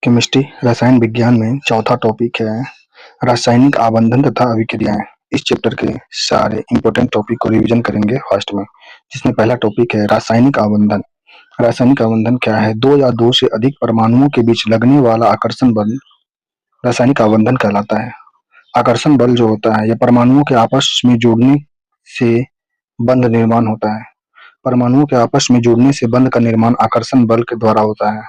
Chemistry रसायन विज्ञान में चौथा टॉपिक है रासायनिक आबंधन तथा अभिक्रियाएं। इस चैप्टर के सारे इंपॉर्टेंट टॉपिक को रिवीजन करेंगे फर्स्ट में, जिसमें पहला टॉपिक है रासायनिक आबंधन। रासायनिक आबंधन क्या है? दो या दो से अधिक परमाणुओं के बीच लगने वाला आकर्षण बल रासायनिक आबंधन कहलाता है। आकर्षण बल जो होता है यह परमाणुओं के आपस में जुड़ने से बंध निर्माण होता है। परमाणुओं के आपस में जुड़ने से बंध का निर्माण आकर्षण बल के द्वारा होता है।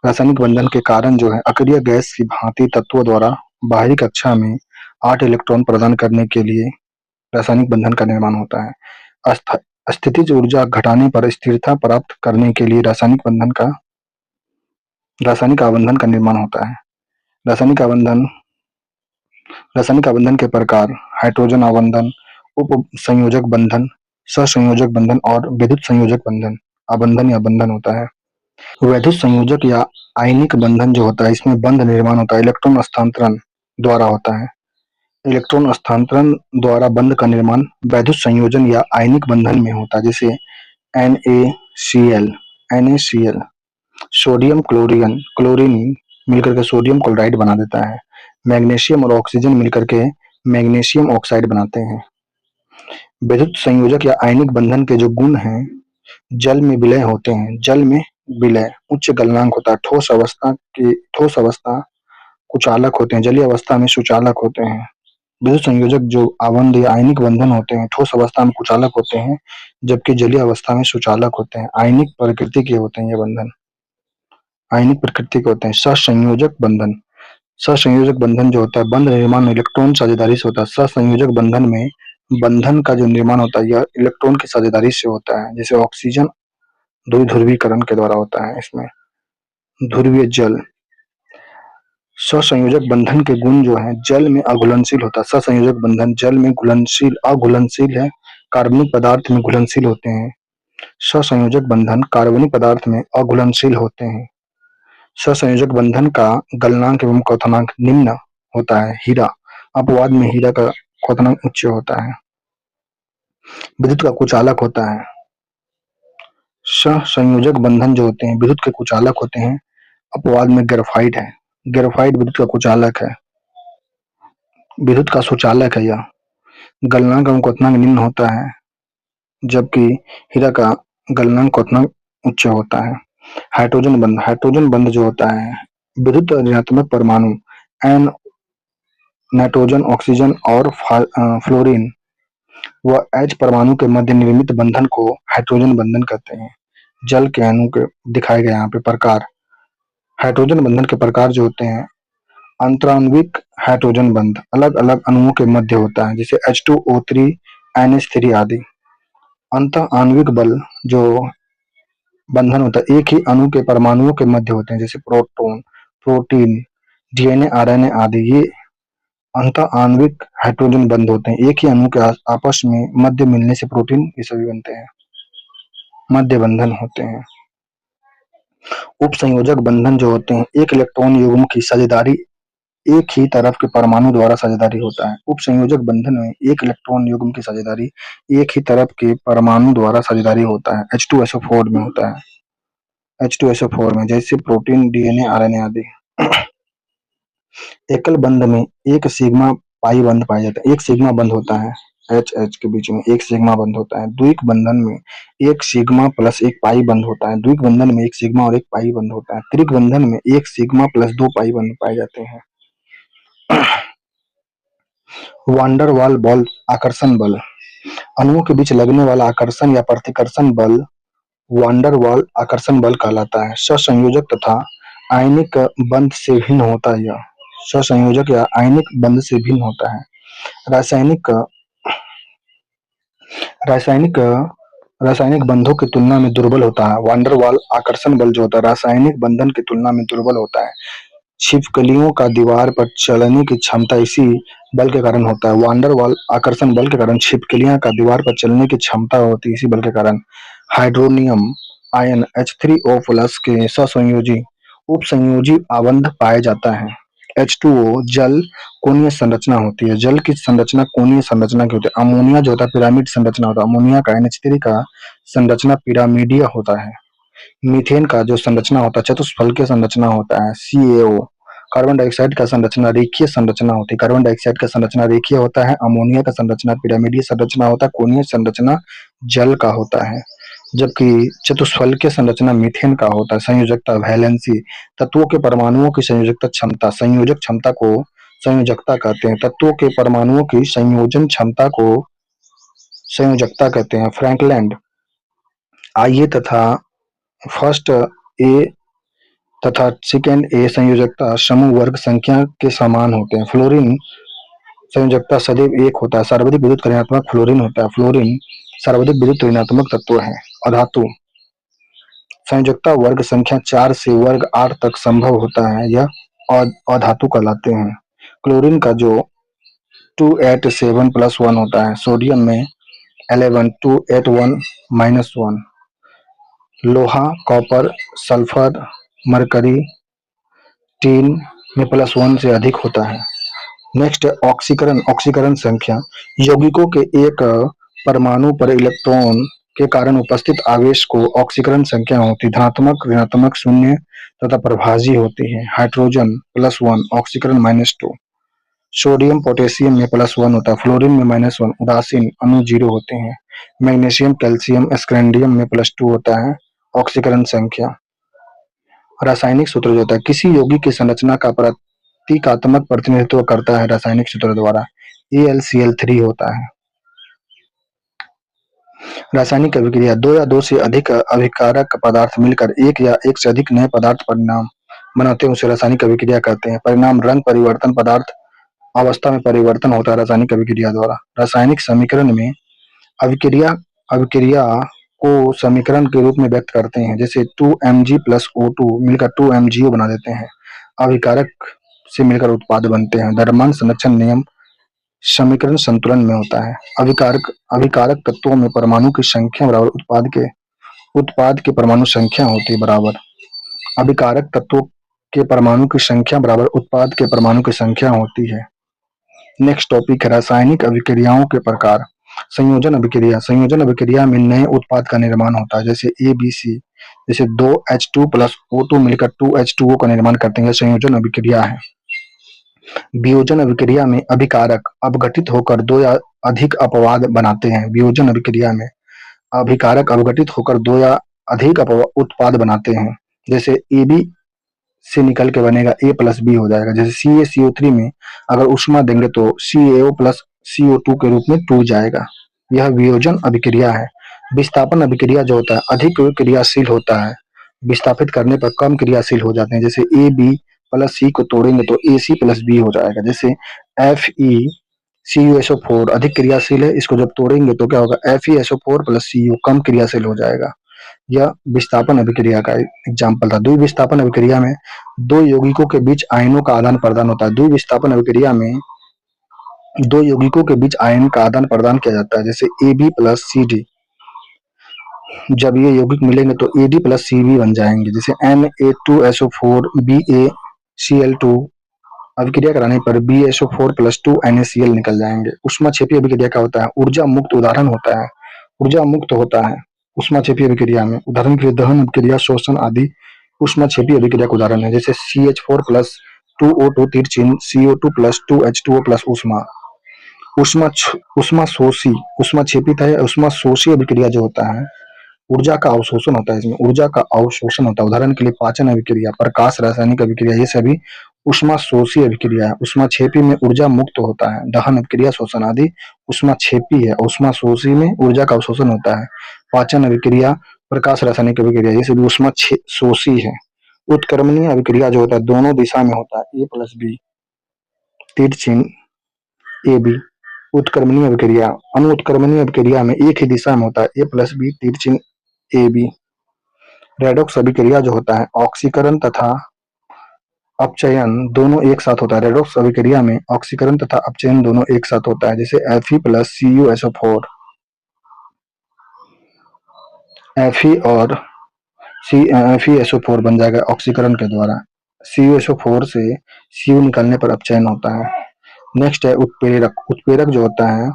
रासायनिक बंधन के कारण जो है अक्रिय गैस की भांति तत्वों द्वारा बाहरी कक्षा में 8 इलेक्ट्रॉन प्रदान करने के लिए रासायनिक बंधन का निर्माण होता है। स्थितिज ऊर्जा घटाने पर स्थिरता प्राप्त करने के लिए रासायनिक आबंधन का निर्माण होता है। रासायनिक आबंधन के प्रकार हाइड्रोजन आबंधन, उप संयोजक बंधन, सहसंयोजक बंधन और विद्युत संयोजक आबंधन या बंधन होता है। वैद्युत संयोजक या आयनिक बंधन जो होता है इसमें बंध निर्माण होता है इलेक्ट्रॉन हस्तांतरण द्वारा होता है। इलेक्ट्रॉन हस्तांतरण द्वारा बंध का निर्माण वैद्युत संयोजन या आयनिक बंधन में होता है, जैसे NaCl सोडियम क्लोरीन मिलकर के सोडियम क्लोराइड बना देता है। मैग्नीशियम और ऑक्सीजन मिलकर के मैग्नीशियम ऑक्साइड बनाते हैं। विद्युत संयोजक या आयनिक बंधन के जो गुण हैं, जल में विलय होते हैं। जल में विलय उच्च गलनांक होता है। ठोस अवस्था कुचालक होते हैं, जलीय अवस्था में सुचालक होते हैं। विद्युत संयोजक जो आबंध या आयनिक बंधन होते हैं ठोस अवस्था में कुचालक होते हैं, जबकि जलीय अवस्था में सुचालक होते हैं। आयनिक प्रकृति के होते हैं ये बंधन, आयनिक प्रकृति के होते हैं। सहसंयोजक बंधन जो होता है बंध निर्माण इलेक्ट्रॉन साझेदारी से होता है। सहसंयोजक बंधन में बंधन का जो निर्माण होता है यह इलेक्ट्रॉन की साझेदारी से होता है, जैसे ऑक्सीजन द्विध्रुवीकरण के द्वारा होता है। इसमें ध्रुवीय जल सहसंयोजक बंधन के गुण जो है जल में अघुलनशील होता है। सहसंयोजक बंधन जल में अघुलनशील है, कार्बनिक पदार्थ में घुलनशील होते हैं। सहसंयोजक बंधन कार्बनिक पदार्थ में अघुलनशील होते हैं। सहसंयोजक बंधन का गलनांक एवं क्वथनांक निम्न होता है। हीरा अपवाद में हीरा का क्वथनांक उच्च होता है। विद्युत का कुचालक होता है। सहसंयोजक बंधन जो होते हैं विद्युत के कुचालक होते हैं। अपवाद में ग्रेफाइट है। ग्रेफाइट विद्युत का कुचालक है, विद्युत का सुचालक है। यह गलनांक एवं क्वथनांक निम्न होता है, जबकि हीरा का गलनांक क्वथनांक उच्च होता है। हाइड्रोजन बंध जो होता है विद्युत ऋणात्मक परमाणु N नाइट्रोजन, ऑक्सीजन और फ्लोरीन व H परमाणु के मध्य निर्मित बंधन को हाइड्रोजन बंधन कहते हैं। जल के अणु के दिखाए गए यहाँ पे प्रकार। हाइड्रोजन बंधन के प्रकार जो होते हैं अंतराण्विक हाइड्रोजन बंध अलग अलग अणुओं के मध्य होता है, जैसे H2O3 NH3 आदि। अंत आणविक बल जो बंधन होता है एक ही अणु के परमाणुओं के मध्य होते हैं, जैसे प्रोटॉन, प्रोटीन, DNA, RNA आदि। ये अंत आणविक हाइड्रोजन बंध होते हैं। एक ही अणु के आपस में मध्य मिलने से प्रोटीन ये सभी बनते हैं, मध्य बंधन होते हैं। उपसंयोजक बंधन जो होते हैं एक इलेक्ट्रॉन युग्म की साझेदारी एक ही तरफ के परमाणु द्वारा साझेदारी होता है। उपसंयोजक बंधन में एक इलेक्ट्रॉन युग्म की साझेदारी एक ही तरफ के परमाणु द्वारा साझेदारी होता है। H2SO4 में होता है। H2SO4 में जैसे प्रोटीन, DNA, RNA आदि। एकल बंध में एक सिग्मा पाई बंध पाया जाता है। एक सिग्मा बंध होता है H के बीच में एक सिग्मा बंध होता है। द्विक बंधन में एक सिग्मा प्लस एक पाई बंध होता है। द्विक बंधन में एक सिग्मा और एक पाई बंध होता है। त्रिक बंधन में एक सिग्मा प्लस 2 पाई बंध पाए जाते हैं। वांडर वाल बल आकर्षण बल अणुओं के बीच लगने वाला आकर्षण या प्रतिकर्षण बल वांडर वाल आकर्षण बल कहलाता है। सहसंयोजक तथा आयनिक बंध से भिन्न होता है। यह सहसंयोजक या आयनिक बंध से भिन्न होता है। रासायनिक बंधों की तुलना में दुर्बल होता है। वांडर वाल आकर्षण बल जो होता है रासायनिक बंधन की तुलना में दुर्बल होता है। छिपकलियों का दीवार पर चलने की क्षमता इसी बल के कारण होता है। वांडर वाल आकर्षण बल के कारण छिपकलियां का दीवार पर चलने की क्षमता होती है इसी बल के कारण। हाइड्रोनियम आयन H3O+ के सहसंयोजी उपसंयोजी आबंध पाया जाता है। H2O जल कोणीय संरचना होती है। जल की संरचना कोणीय संरचना की होती है। अमोनिया जो होता है पिरामिड संरचना होता है। अमोनिया का NH3 का संरचना पिरामिडीय होता है। मीथेन का जो संरचना होता है चतुष्फलकीय संरचना होता है CaO। कार्बन डाइऑक्साइड का संरचना रेखीय संरचना होती है, कार्बन डाइऑक्साइड का संरचना रेखीय होता है। अमोनिया का संरचना पिरामिडीय संरचना होता है, कोणीय संरचना जल का होता है। जबकि चतुष्फलकीय संरचना मीथेन का होता है। संयोजकता वैलेंसी, तत्वों के परमाणुओं की संयोजकता क्षमता, संयोजक क्षमता को संयोजकता कहते हैं। तत्वों के परमाणुओं की संयोजन क्षमता को संयोजकता कहते हैं। फ्रैंकलैंड आइए तथा फर्स्ट ए तथा सेकेंड ए संयोजकता समूह वर्ग संख्या के समान होते हैं। फ्लोरीन संयोजकता सदैव एक होता है। सर्वाधिक विद्युत ऋणात्मक फ्लोरीन होता है। फ्लोरीन सर्वाधिक विद्युत ऋणात्मक तत्व है। अधातु संयोजकता वर्ग संख्या 4 से वर्ग 8 तक संभव होता है, यह अधातु कहलाते हैं। क्लोरीन का जो 287 + 1 होता है, सोडियम में 11 281 -1, लोहा कॉपर सल्फर मरकरी टीन में +1 से अधिक होता है। नेक्स्ट है ऑक्सीकरण। ऑक्सीकरण संख्या यौगिकों के एक परमाणु पर इलेक्ट्रॉन के कारण उपस्थित आवेश को ऑक्सीकरण संख्या होती है। धनात्मक ऋणात्मक शून्य तथा प्रभाजी होती है। हाइड्रोजन +1 ऑक्सीकरण -2, सोडियम पोटेशियम में +1 होता है, फ्लोरीन में -1, उदासीन अणु 0 होते हैं। मैग्नीशियम कैल्शियम स्कैंडियम में +2 होता है ऑक्सीकरण संख्या। रासायनिक सूत्र जो होता है किसी यौगिक की संरचना का प्रतीकात्मक प्रतिनिधित्व करता है रासायनिक सूत्र द्वारा, AlCl3 होता है। रासायनिक अभिक्रिया दो या दो से अधिक अभिकारक पदार्थ मिलकर एक या एक से अधिक नए पदार्थ परिणाम बनाते हैं, उसे रासायनिक अभिक्रिया कहते हैं। परिणाम रंग परिवर्तन, पदार्थ अवस्था में परिवर्तन होता है रासायनिक अभिक्रिया द्वारा। रासायनिक समीकरण में अभिक्रिया अभिक्रिया को समीकरण के रूप में व्यक्त करते हैं, जैसे 2Mg + O2 मिलकर 2MgO बना देते हैं। अभिकारक से मिलकर उत्पाद बनते हैं। द्रव्यमान संरक्षण नियम समीकरण संतुलन में होता है। अभिकारक तत्वों में परमाणु की संख्या बराबर उत्पाद के परमाणु संख्या होती है बराबर। अभिकारक तत्वों के परमाणु की संख्या बराबर उत्पाद के परमाणु की संख्या होती है। नेक्स्ट टॉपिक है रासायनिक अभिक्रियाओं के प्रकार। संयोजन अभिक्रिया। संयोजन अभिक्रिया में नए उत्पाद का निर्माण होता है, जैसे ABC, जैसे 2H2 + O2 मिलकर 2H2O का निर्माण करते हैं, यह संयोजन अभिक्रिया है। वियोजन अभिक्रिया में अभिकारक अपघटित होकर दो या अधिक अपवाद बनाते हैं। वियोजन अभिक्रिया में अभिकारक अपघटित होकर दो या अधिक उत्पाद बनाते हैं, जैसे AB से निकल के बनेगा A + B हो जाएगा। जैसे CaCO3 में अगर ऊष्मा देंगे तो CaO + CO2 के रूप में टूट जाएगा, यह वियोजन अभिक्रिया है। विस्थापन अभिक्रिया जो होता है अधिक क्रियाशील होता है, विस्थापित करने पर कम क्रियाशील हो जाते हैं। जैसे AB + C को तोड़ेंगे तो AC + B हो जाएगा। जैसे FeCuSO4 अधिक क्रियाशील है, इसको जब तोड़ेंगे तो क्या होगा, FeSO4 + CO कम क्रियाशील हो जाएगा। यह विस्थापन अभिक्रिया का एग्जाम्पल था। द्विविस्थापन अभिक्रिया में दो यौगिकों के बीच आयनों का आदान प्रदान होता है। द्विविस्थापन अभिक्रिया में दो यौगिकों के बीच आयन का आदान प्रदान किया जाता है, जैसे AB + CD। जब ये यौगिक मिलेंगे तो AD + CB बन जाएंगे। जैसे Na2SO4 BaCl2 अभिक्रिया कराने पर BaSO4 + 2 NaCl निकल जाएंगे। ऊष्माक्षेपी अभिक्रिया क्या होता है, ऊर्जा मुक्त उदाहरण होता है, ऊर्जा मुक्त होता है ऊष्माक्षेपी अभिक्रिया में। उदाहरण के लिए दहन अभिक्रिया, शोषण आदि ऊष्माक्षेपी अभिक्रिया के उदाहरण है। जैसे CH4 + 2O2 तीर चिन्ह CO2 + 2H2O + ऊष्मा। ऊष्माक्षेपी था या ऊष्माशोषी अभिक्रिया जो होता है, ऊर्जा का अवशोषण होता है, इसमें ऊर्जा का अवशोषण होता है। उदाहरण के लिए पाचन अभिक्रिया, प्रकाश रासायनिक अभिक्रिया, ये सभी ऊष्माशोषी अभिक्रिया है। ऊष्माक्षेपी में ऊर्जा मुक्त होता है, दहन अभिक्रिया, शोषण आदि ऊष्माक्षेपी है। ऊष्माशोषी में ऊर्जा का अवशोषण होता है। पाचन अभिक्रिया, प्रकाश रासायनिक अभिक्रिया, ये सभी ऊष्माशोषी है। उत्क्रमणीय अभिक्रिया जो होता है दोनों दिशा में होता है, A + B तीर चिन्ह AB। उत्क्रमणीय अभिक्रिया, अनुत्क्रमणीय अभिक्रिया में एक ही दिशा में होता है, A + B तीर चिन्ह AB। रेडॉक्स अभिक्रिया जो होता है ऑक्सीकरण तथा अपचयन दोनों एक साथ होता है। रेडॉक्स अभिक्रिया में ऑक्सीकरण तथा अपचयन दोनों एक साथ होता है, जैसे Fe + CuSO4। Fe और FeSO4 बन जाएगा ऑक्सीकरण के द्वारा। CuSO4 से Cu निकलने पर अपचयन होता है। नेक्स्ट है उत्प्रेरक। उत्प्रेरक जो होता है,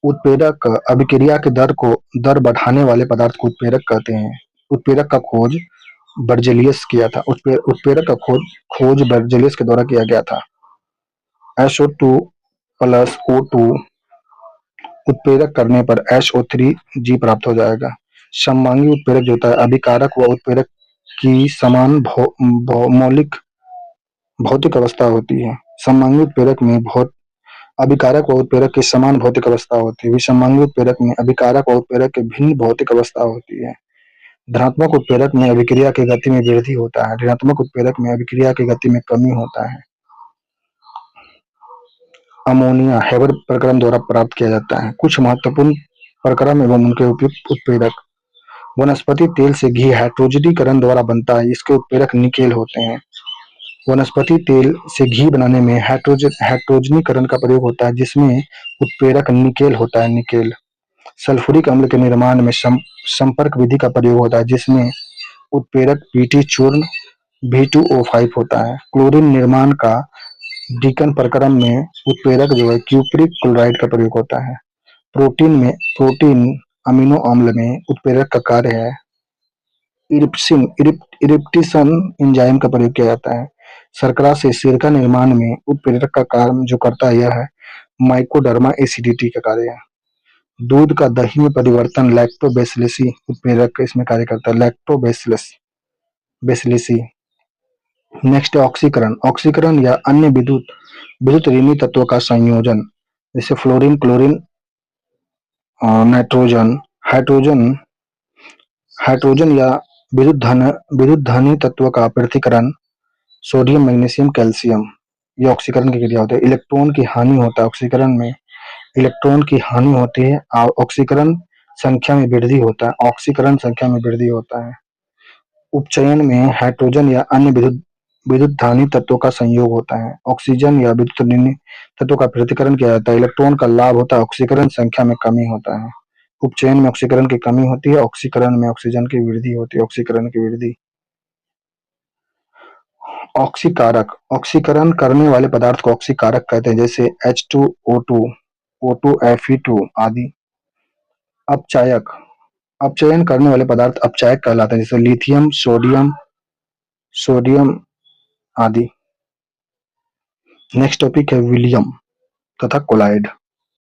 उत्प्रेरक अभिक्रिया के दर बढ़ाने वाले पदार्थ को उत्प्रेरक कहते हैं। उत्प्रेरक का खोज बर्जेलियस किया था। उत्प्रेरक का खोज बर्जेलियस के द्वारा किया गया था। SO2 प्लस O2 उत्प्रेरक करने पर SO3G प्राप्त हो जाएगा। सममांगी उत्प्रेरक जो होता है, अभिकारक व उत्प्रेरक की समान मौलिक भौतिक अवस्था होती है। सममांगी उत्प्रेरक में अभिकारक व उत्प्रेरक की समान भौतिक अवस्था होती है। विषमांगी उत्प्रेरक में अभिकारक व उत्प्रेरक की भिन्न भौतिक अवस्था होती है। धनात्मक उत्प्रेरक में अभिक्रिया की गति में वृद्धि होता है। ऋणात्मक उत्प्रेरक में अभिक्रिया की गति में कमी होता है। अमोनिया हेबर प्रक्रम द्वारा प्राप्त किया जाता है। कुछ महत्वपूर्ण प्रक्रम एवं उनके उपयुक्त उत्प्रेरक। वनस्पति तेल से घी हाइड्रोजनीकरण द्वारा बनता है। इसके उत्प्रेरक निकेल होते हैं। वनस्पति तेल से घी बनाने में हाइड्रोजनीकरण का प्रयोग होता है, जिसमें उत्प्रेरक निकेल होता है। निकेल। सल्फ्यूरिक अम्ल के निर्माण में संपर्क विधि का प्रयोग होता है, जिसमें उत्प्रेरक पीटी चूर्ण V2O5 होता है। क्लोरीन निर्माण का डीकन प्रक्रम में उत्प्रेरक जो है क्यूप्रिक क्लोराइड का प्रयोग होता है। प्रोटीन अमीनो अम्ल में उत्प्रेरक का कार्य है इरिप्टेशन एंजाइम का प्रयोग किया जाता है। शर्करा से सिरका निर्माण में उत्प्रेरक का कार्य जो करता है यह है माइकोडर्मा एसिडिटी का कार्य है। दूध का दही में परिवर्तन लैक्टोबैसिलसी उत्प्रेरक इसमें कार्य करता है। लैक्टोबैसिलसी। नेक्स्ट है ऑक्सीकरण। ऑक्सीकरण या अन्य विद्युत ऋणी तत्वों का संयोजन, जैसे फ्लोरीन, क्लोरीन, नाइट्रोजन, हाइड्रोजन या विद्युत धनी तत्व का पृथक्करण, सोडियम, मैग्नीशियम, कैल्शियम, ये ऑक्सीकरण की क्रिया होती है। इलेक्ट्रॉन की हानि होता है ऑक्सीकरण में। इलेक्ट्रॉन की हानि होती है। ऑक्सीकरण संख्या में वृद्धि होता है। ऑक्सीकरण संख्या में वृद्धि होता है। उपचयन में हाइड्रोजन या अन्य विद्युत धानी तत्वों का संयोग होता है। ऑक्सीजन या विद्युत ऋणी तत्वों का पृथक्करण किया जाता है। इलेक्ट्रॉन का लाभ होता है। ऑक्सीकरण संख्या में कमी होता है। उपचयन में ऑक्सीकरण की कमी होती है। ऑक्सीकरण में ऑक्सीजन की वृद्धि होती है। ऑक्सीकरण की वृद्धि। ऑक्सीकारक। ऑक्सीकरण करने वाले पदार्थ को ऑक्सीकारक कहते हैं, जैसे H2O2, O2Fe2 आदि। अपचायक। अपचयन करने वाले पदार्थ अपचायक कहलाते हैं, जैसे लिथियम, सोडियम आदि। नेक्स्ट टॉपिक है विलियम तथा कोलाइड।